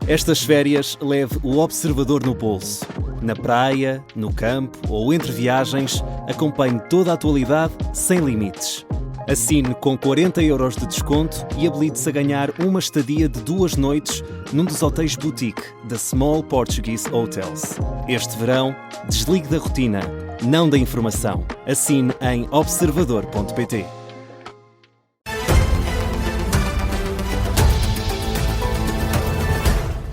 Estas férias leve o observador no bolso. Na praia, no campo ou entre viagens, acompanhe toda a atualidade sem limites. Assine com 40€ de desconto e habilite-se a ganhar uma estadia de 2 noites num dos hotéis boutique da Small Portuguese Hotels. Este verão, desligue da rotina, não da informação. Assine em observador.pt.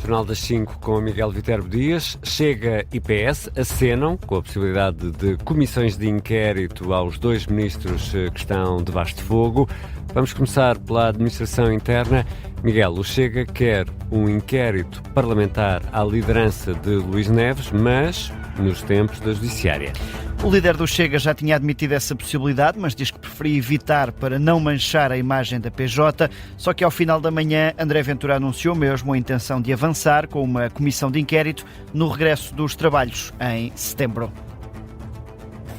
Jornal das 5 com Miguel Viterbo Dias. Chega e PS acenam com a possibilidade de comissões de inquérito aos 2 ministros que estão debaixo de fogo. Vamos começar pela administração interna. Miguel, o Chega quer um inquérito parlamentar à liderança de Luís Neves, mas nos tempos da Judiciária. O líder do Chega já tinha admitido essa possibilidade, mas diz que preferia evitar para não manchar a imagem da PJ, só que ao final da manhã André Ventura anunciou mesmo a intenção de avançar com uma comissão de inquérito no regresso dos trabalhos em setembro.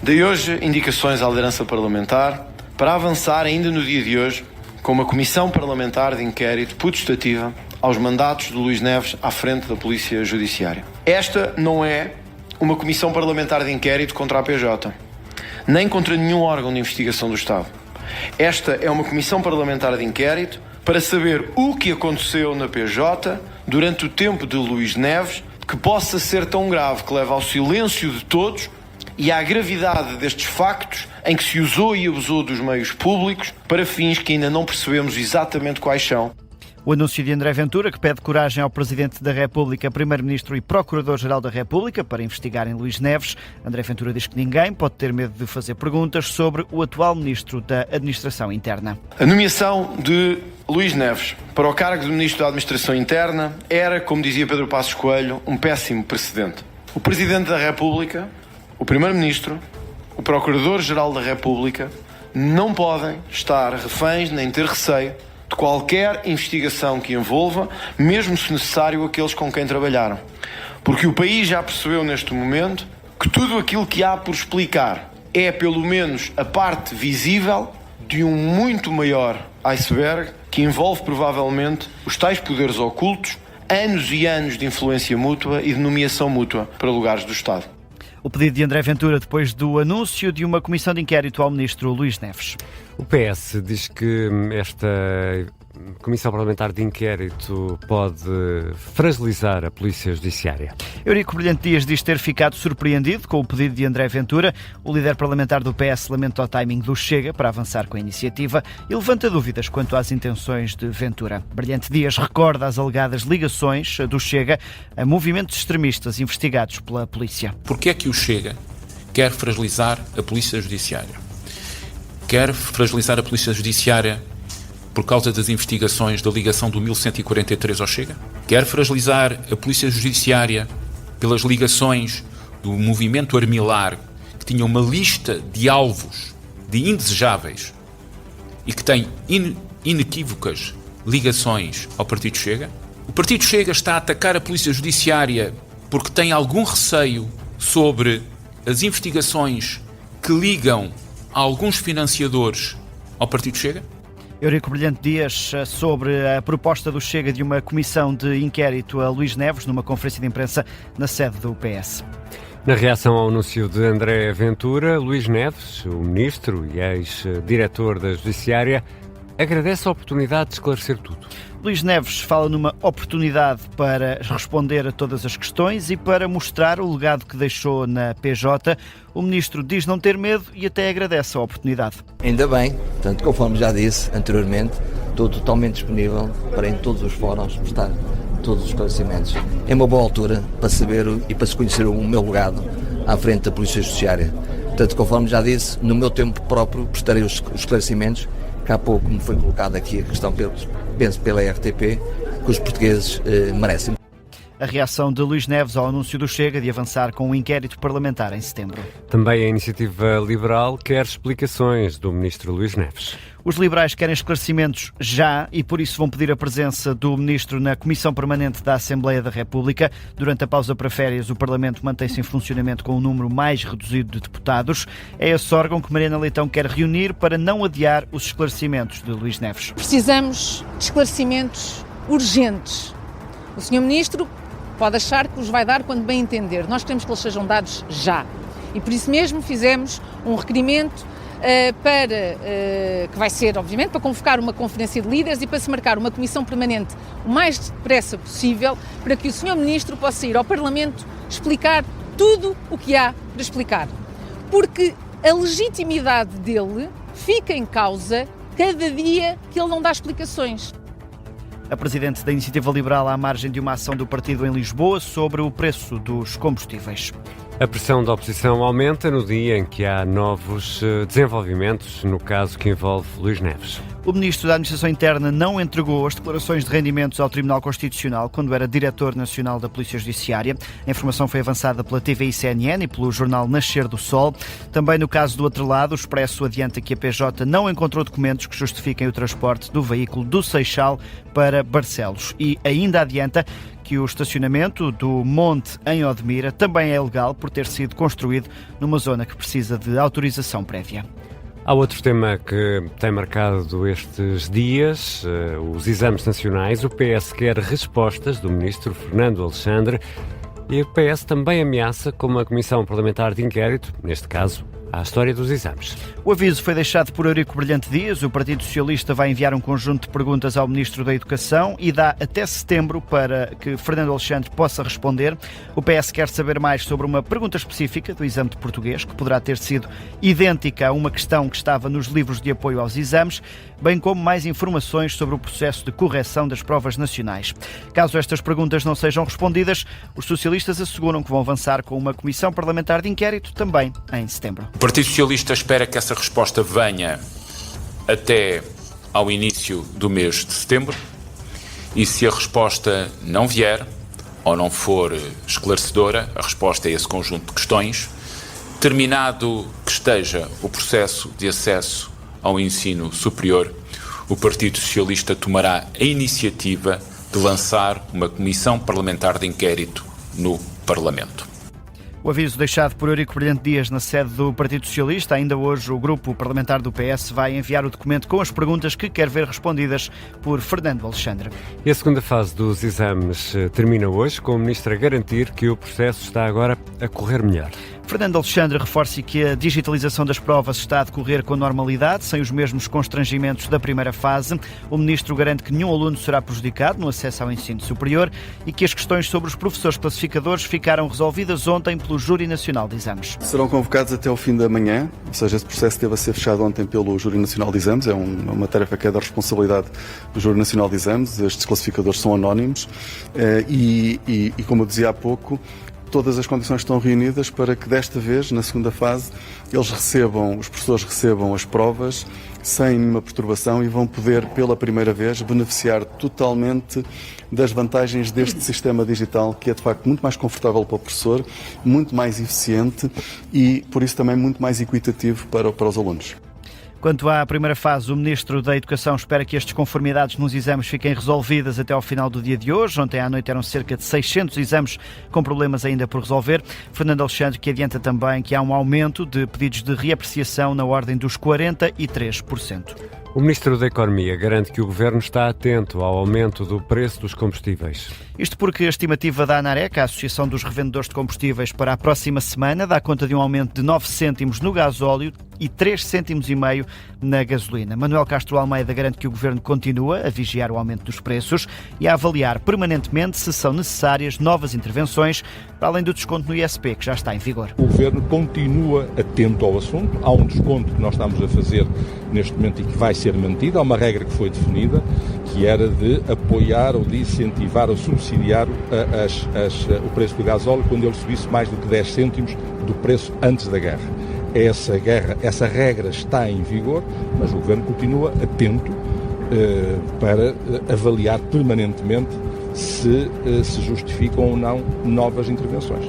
Dei hoje indicações à liderança parlamentar para avançar ainda no dia de hoje com uma comissão parlamentar de inquérito putestativa aos mandatos de Luís Neves à frente da Polícia Judiciária. Esta não é uma comissão parlamentar de inquérito contra a PJ, nem contra nenhum órgão de investigação do Estado. Esta é uma comissão parlamentar de inquérito para saber o que aconteceu na PJ durante o tempo de Luís Neves, que possa ser tão grave que leve ao silêncio de todos e à gravidade destes factos em que se usou e abusou dos meios públicos para fins que ainda não percebemos exatamente quais são. O anúncio de André Ventura, que pede coragem ao Presidente da República, Primeiro-Ministro e Procurador-Geral da República para investigarem Luís Neves. André Ventura diz que ninguém pode ter medo de fazer perguntas sobre o atual Ministro da Administração Interna. A nomeação de Luís Neves para o cargo de Ministro da Administração Interna era, como dizia Pedro Passos Coelho, um péssimo precedente. O Presidente da República, o Primeiro-Ministro, o Procurador-Geral da República não podem estar reféns nem ter receio de qualquer investigação que envolva, mesmo se necessário, aqueles com quem trabalharam. Porque o país já percebeu neste momento que tudo aquilo que há por explicar é pelo menos a parte visível de um muito maior iceberg que envolve provavelmente os tais poderes ocultos, anos e anos de influência mútua e de nomeação mútua para lugares do Estado. O pedido de André Ventura depois do anúncio de uma comissão de inquérito ao Ministro Luís Neves. O PS diz que esta comissão parlamentar de inquérito pode fragilizar a Polícia Judiciária. Eurico Brilhante Dias diz ter ficado surpreendido com o pedido de André Ventura. O líder parlamentar do PS lamenta o timing do Chega para avançar com a iniciativa e levanta dúvidas quanto às intenções de Ventura. Brilhante Dias recorda as alegadas ligações do Chega a movimentos extremistas investigados pela polícia. Porquê é que o Chega quer fragilizar a Polícia Judiciária? Quer fragilizar a Polícia Judiciária por causa das investigações da ligação do 1143 ao Chega? Quer fragilizar a Polícia Judiciária pelas ligações do movimento Armilar, que tinha uma lista de alvos de indesejáveis e que tem inequívocas ligações ao Partido Chega? O Partido Chega está a atacar a Polícia Judiciária porque tem algum receio sobre as investigações que ligam a alguns financiadores ao Partido Chega? Eurico Brilhante Dias sobre a proposta do Chega de uma comissão de inquérito a Luís Neves numa conferência de imprensa na sede do PS. Na reação ao anúncio de André Ventura, Luís Neves, o ministro e ex-diretor da Judiciária, agradece a oportunidade de esclarecer tudo. Luís Neves fala numa oportunidade para responder a todas as questões e para mostrar o legado que deixou na PJ. O ministro diz não ter medo e até agradece a oportunidade. Ainda bem, portanto, conforme já disse anteriormente, estou totalmente disponível para em todos os fóruns prestar todos os esclarecimentos. É uma boa altura para saber e para se conhecer o meu legado à frente da Polícia Judiciária. Portanto, conforme já disse, no meu tempo próprio prestarei os esclarecimentos, que há pouco me foi colocada aqui a questão, penso pela RTP, que os portugueses merecem. A reação de Luís Neves ao anúncio do Chega de avançar com um inquérito parlamentar em setembro. Também a Iniciativa Liberal quer explicações do ministro Luís Neves. Os liberais querem esclarecimentos já e por isso vão pedir a presença do ministro na Comissão Permanente da Assembleia da República. Durante a pausa para férias, o Parlamento mantém-se em funcionamento com um número mais reduzido de deputados. É esse órgão que Mariana Leitão quer reunir para não adiar os esclarecimentos de Luís Neves. Precisamos de esclarecimentos urgentes O Sr. Ministro pode achar que os vai dar quando bem entender. Nós queremos que eles sejam dados já. E por isso mesmo fizemos um requerimento que vai ser, obviamente, para convocar uma conferência de líderes e para se marcar uma comissão permanente o mais depressa possível para que o Sr. Ministro possa ir ao Parlamento explicar tudo o que há para explicar. Porque a legitimidade dele fica em causa cada dia que ele não dá explicações. A Presidente da Iniciativa Liberal à margem de uma ação do partido em Lisboa sobre o preço dos combustíveis. A pressão da oposição aumenta no dia em que há novos desenvolvimentos, no caso que envolve Luís Neves. O Ministro da Administração Interna não entregou as declarações de rendimentos ao Tribunal Constitucional quando era Diretor Nacional da Polícia Judiciária. A informação foi avançada pela TVI-CNN e pelo jornal Nascer do Sol. Também no caso do outro lado, o Expresso adianta que a PJ não encontrou documentos que justifiquem o transporte do veículo do Seixal para Barcelos. E ainda adianta que o estacionamento do Monte em Odmira também é ilegal por ter sido construído numa zona que precisa de autorização prévia. Há outro tema que tem marcado estes dias, os exames nacionais. O PS quer respostas do Ministro Fernando Alexandre e o PS também ameaça com uma comissão parlamentar de inquérito, neste caso, à história dos exames. O aviso foi deixado por Eurico Brilhante Dias. O Partido Socialista vai enviar um conjunto de perguntas ao Ministro da Educação e dá até setembro para que Fernando Alexandre possa responder. O PS quer saber mais sobre uma pergunta específica do exame de português, que poderá ter sido idêntica a uma questão que estava nos livros de apoio aos exames, bem como mais informações sobre o processo de correção das provas nacionais. Caso estas perguntas não sejam respondidas, os socialistas asseguram que vão avançar com uma comissão parlamentar de inquérito também em setembro. O Partido Socialista espera que essa resposta venha até ao início do mês de setembro e se a resposta não vier ou não for esclarecedora, a resposta a esse conjunto de questões, terminado que esteja o processo de acesso ao ensino superior, o Partido Socialista tomará a iniciativa de lançar uma comissão parlamentar de inquérito no Parlamento. O aviso deixado por Eurico Brilhante Dias na sede do Partido Socialista. Ainda hoje o grupo parlamentar do PS vai enviar o documento com as perguntas que quer ver respondidas por Fernando Alexandre. E a segunda fase dos exames termina hoje, com o Ministro a garantir que o processo está agora a correr melhor. Fernando Alexandre reforça que a digitalização das provas está a decorrer com normalidade, sem os mesmos constrangimentos da primeira fase. O Ministro garante que nenhum aluno será prejudicado no acesso ao ensino superior e que as questões sobre os professores classificadores ficaram resolvidas ontem pelo Júri Nacional de Exames. Serão convocados até ao fim da manhã, ou seja, esse processo teve a ser fechado ontem pelo Júri Nacional de Exames, é uma tarefa que é da responsabilidade do Júri Nacional de Exames. Estes classificadores são anónimos e como eu dizia há pouco, todas as condições estão reunidas para que desta vez, na segunda fase, os professores recebam as provas sem nenhuma perturbação e vão poder, pela primeira vez, beneficiar totalmente das vantagens deste sistema digital, que é de facto muito mais confortável para o professor, muito mais eficiente e, por isso, também muito mais equitativo para os alunos. Quanto à primeira fase, o Ministro da Educação espera que as desconformidades nos exames fiquem resolvidas até ao final do dia de hoje. Ontem à noite eram cerca de 600 exames com problemas ainda por resolver. Fernando Alexandre que adianta também que há um aumento de pedidos de reapreciação na ordem dos 43%. O Ministro da Economia garante que o Governo está atento ao aumento do preço dos combustíveis. Isto porque a estimativa da ANAREC, a Associação dos Revendedores de Combustíveis, para a próxima semana dá conta de um aumento de 9 cêntimos no gasóleo e 3,5 cêntimos na gasolina. Manuel Castro Almeida garante que o Governo continua a vigiar o aumento dos preços e a avaliar permanentemente se são necessárias novas intervenções, para além do desconto no ISP, que já está em vigor. O Governo continua atento ao assunto. Há um desconto que nós estamos a fazer neste momento e que vai ser mantido. Há uma regra que foi definida, que era de apoiar ou de incentivar ou subsidiar o preço do gasóleo quando ele subisse mais do que 10 cêntimos do preço antes da guerra. Essa regra está em vigor, mas o Governo continua atento para avaliar permanentemente se justificam ou não novas intervenções.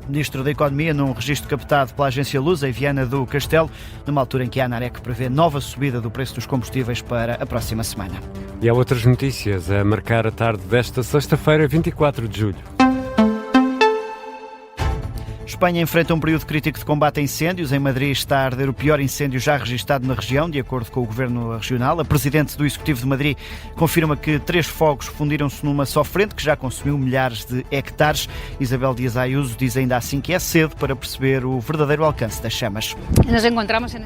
Ministro da Economia, num registro captado pela agência Lusa, em Viana do Castelo, numa altura em que a ANAREC prevê nova subida do preço dos combustíveis para a próxima semana. E há outras notícias a marcar a tarde desta sexta-feira, 24 de julho. Espanha enfrenta um período crítico de combate a incêndios. Em Madrid está a arder o pior incêndio já registado na região, de acordo com o Governo Regional. A Presidente do Executivo de Madrid confirma que 3 fogos fundiram-se numa só frente, que já consumiu milhares de hectares. Isabel Díaz Ayuso diz ainda assim que é cedo para perceber o verdadeiro alcance das chamas.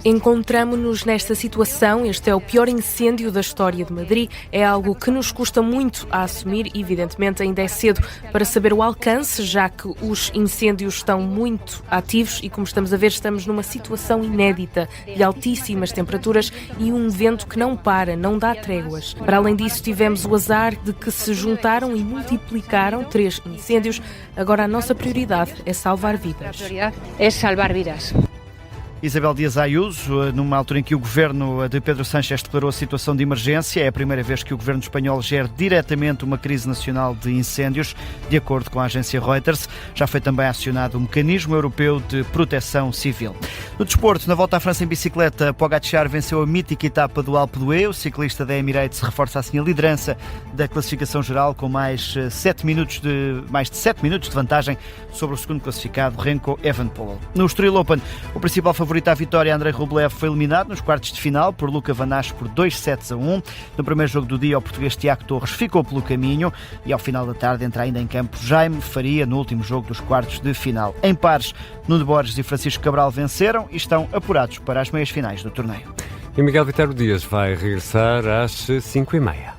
Encontramos-nos nesta situação. Este é o pior incêndio da história de Madrid. É algo que nos custa muito a assumir. Evidentemente, ainda é cedo para saber o alcance, já que os incêndios estão muito ativos e, como estamos a ver, estamos numa situação inédita de altíssimas temperaturas e um vento que não para, não dá tréguas. Para além disso, tivemos o azar de que se juntaram e multiplicaram 3 incêndios. Agora a nossa prioridade é salvar vidas. Isabel Díaz Ayuso, numa altura em que o governo de Pedro Sánchez declarou a situação de emergência. É a primeira vez que o governo espanhol gera diretamente uma crise nacional de incêndios, de acordo com a agência Reuters. Já foi também acionado o Mecanismo Europeu de Proteção Civil. No desporto, na volta à França em bicicleta, Pogacar venceu a mítica etapa do Alpe d'Huez. O ciclista da Emirates reforça assim a liderança da classificação geral com mais de 7 minutos de vantagem sobre o segundo classificado, Remco Evenepoel. No Estoril Open, o principal favorito à vitória, Andrei Rublev, foi eliminado nos quartos de final por Luca Van Assche por 2-1. No primeiro jogo do dia, o português Tiago Torres ficou pelo caminho e ao final da tarde entra ainda em campo Jaime Faria no último jogo dos quartos de final. Em pares, Nuno Borges e Francisco Cabral venceram e estão apurados para as meias finais do torneio. E Miguel Viterbo Dias vai regressar às 5h30.